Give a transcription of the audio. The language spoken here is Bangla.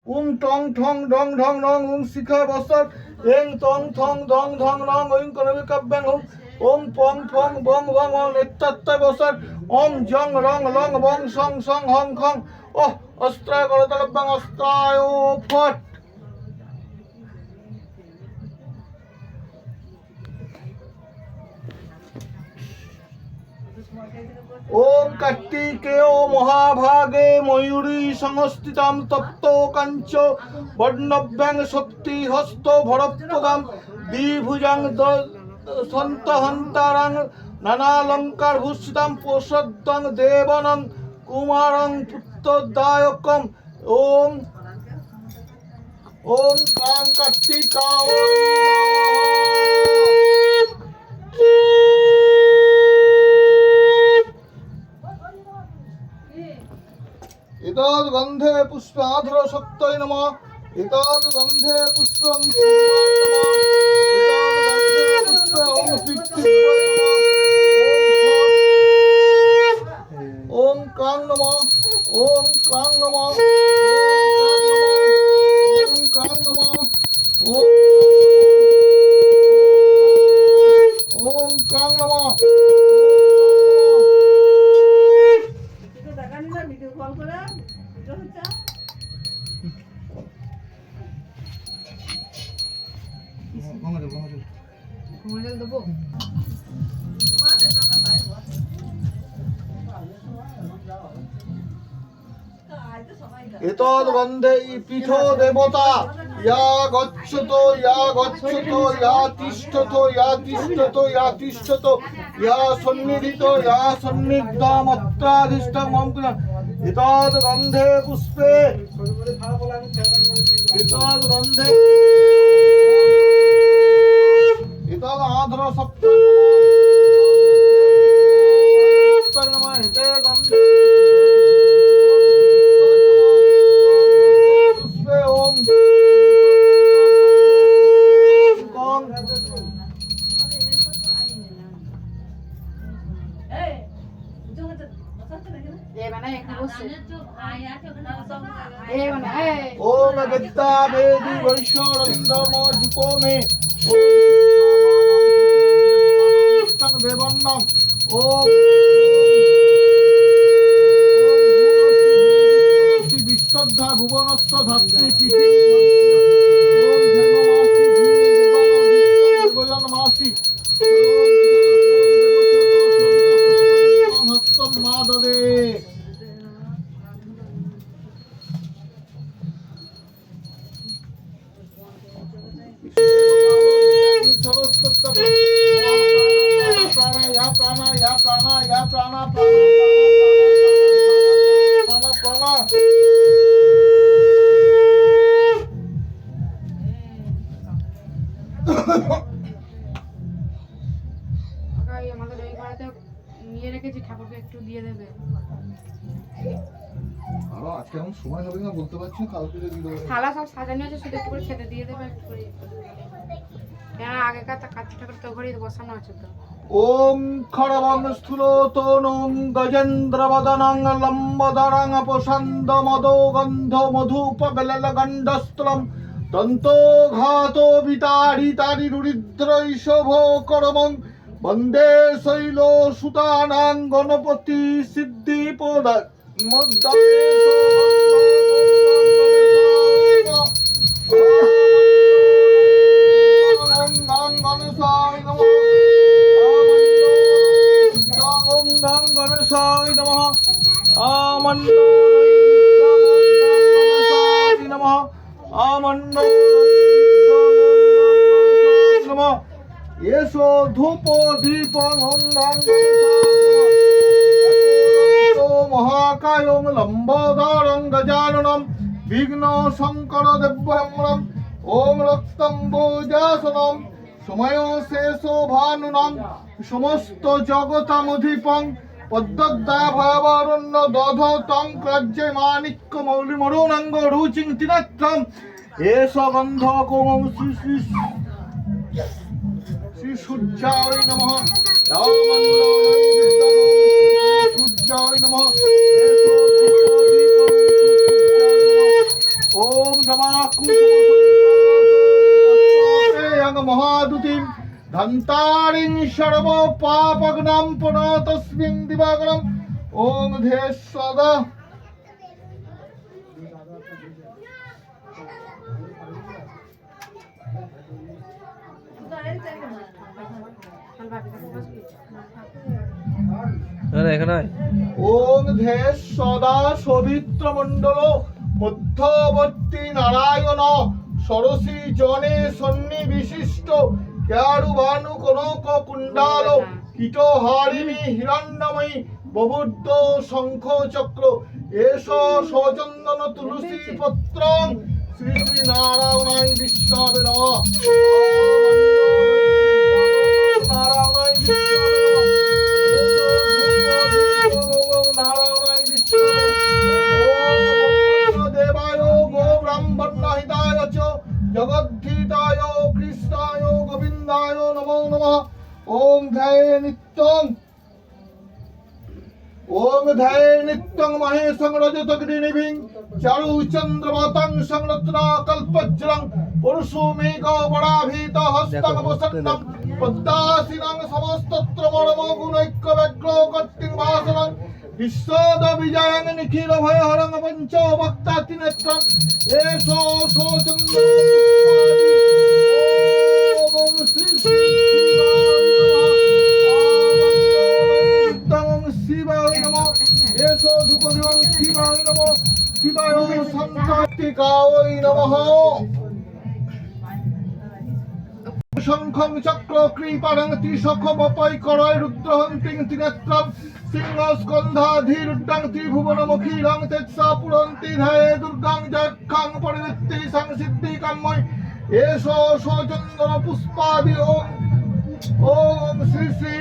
টং ঠং ডং ঢং রং শিখা বসত টং ঠং ডং ঢং রং কনবি কাব্যাং পং ফং বং বং নেত্তাত্তায় বসত জং রং লং বং সং সং হং খং অস্ত্রায় করতলব্যাং অস্ত্রায় ফট। कार्तिकेय महाभागे मयूरी संस्थितं तप्तो कंच वर्णव्यं शक्ति हस्तो भरप्रदं द्विभुजं सन्तहन्तारं नानालंकार भूषितं पोषद्दं देवनं कुमारं पुत्रदायकम् ओम ओम कां कार्तिकाय गंधे पुष्पाध्र शक्तये नमः गंधे पुष्पं ओम कां नमः ओम कां नमः ओम कां नमः ओम कां नमः एतद्गन्धे पीठो देवता या गच्छतो या गच्छतो या तिष्ठतो या तिष्ठतो या तिष्ठतो या सन्निधितो या सन्निधमत्राधिष्ठं मम एतद्गन्धे पुष्पे एतद्गन्धे एतदाध्र सप्तम नमः एतद्गन्धे ओम ओम गत्ता वेदी वैश्वरंदम जुपो में ओम देवन्नम ओम विश्वद्धा भुवनस्व धत्ति पृथ्वी ओम धर्ममासी हस्तम माददे या प्राणा या प्राणा या प्राणा प्राणा प्राणा আমাদের এই ঘরেতে নিয়ে রেখেছি, ঠাকুরকে একটু দিয়ে দেবে। আরো আজকে এমন সময় হবে না বলতে পারছি না, কালকে দিয়ে দেবো। থালা সব সাজানো আছে, শুধু একটু করে খেতে দিয়ে দেবে একটু করে। হ্যাঁ আগেকার তো কাচ্চি ঠাকুর তো ঘরে বসানো আছে তো। ओम खड़वं स्थूलोतोनं गजेन्द्रवदनं लम्बोदरं अपसन्द मदो गन्धो मधुपगलगण्डस्थलं दन्तो घातो वितारि तारि रुद्रैशभो करमं वन्दे शैलो सुतानां गणपति सिद्धिपद गणेशाय नमः आमन्नो नमः आमन्नो नमः येषो धूपो दीपं महाकायं लम्बोदरं गजाननं विघ्न शंकर देवहम्रं ओम रक्तम्बोजासनं समय शेषो भानुनं समस्त जगतामधिपं पद्मदया भयावरण्य दध तं क्लज्जे माणिक्य मौलि मरुनंग रुचिं तिनत्रं एष गंध कोमं श्री सूर्याय नमः सूर्याय नमः ওম নমাকুং মহাদুতিম ধন্তারিং সর্ব পাপগ্নাম পুনঃতস্মিং দিবাকরম ওম ধে সদা ওম ধে সদা সবিত্র মণ্ডল মধ্যবর্তী নারায়ণ সরসী জনে সন্নিবিশিষ্ট ক্যারুভানু কনক কুণ্ডাল কীটহারিণী হিরণ্যময়ী ববুদ্ধ শঙ্খ চক্র এষ সচন্দন তুলসী পত্র শ্রী শ্রী নারায়ণায় বিষ্ণবে নমঃ নারায়ণায় নারায়ণায় বিষ্ণবে দেবায় গো ব্রাহ্মণহিতায় চ জগদ্ধিতায় কৃষ্ণায় গোবিন্দায় নমো নমঃ ওম ধ্যায়ে নিত্যং ওম ধ্যায়ে নিত্যং মহেশং রজতগ্নিভিং চারু চন্দ্রমাতাং সংরত্না কল্পজ্জলং পুরুষমেঘ বড়াভীত হস্তং বসন্নং পদ্মাসীনং সমস্তত্র মর্ম গুণৈক্য ব্যগ্র কর্তিং ভাসনং বিশ্বদ বিজয়ং নিখিল ভয়হরং পঞ্চ বক্তাতি নেত্রং এষো সচন্দ্র ওম শ্রী শ্রী শিবায় নমঃ এষো ধূপদিবং শিবায় নমঃ শিবায় সন্তাতিকায় নমঃ শঙ্খং চক্র কৃপাণং ত্রিশখ বপৈ করয় রুদ্রহন্তিং ত্রিনেত্রং সিংহ স্কন্ধাধিরুদ্রং ত্রিভুবনমুখীরং তেজসা পুরন্তি ধ্যায়ে দুর্গাং যক্ষাং পরিবৃত্তি সংসিদ্ধি কাম্যৈ এষো সচন্দন পুষ্পাদি ওম শ্রী শ্রী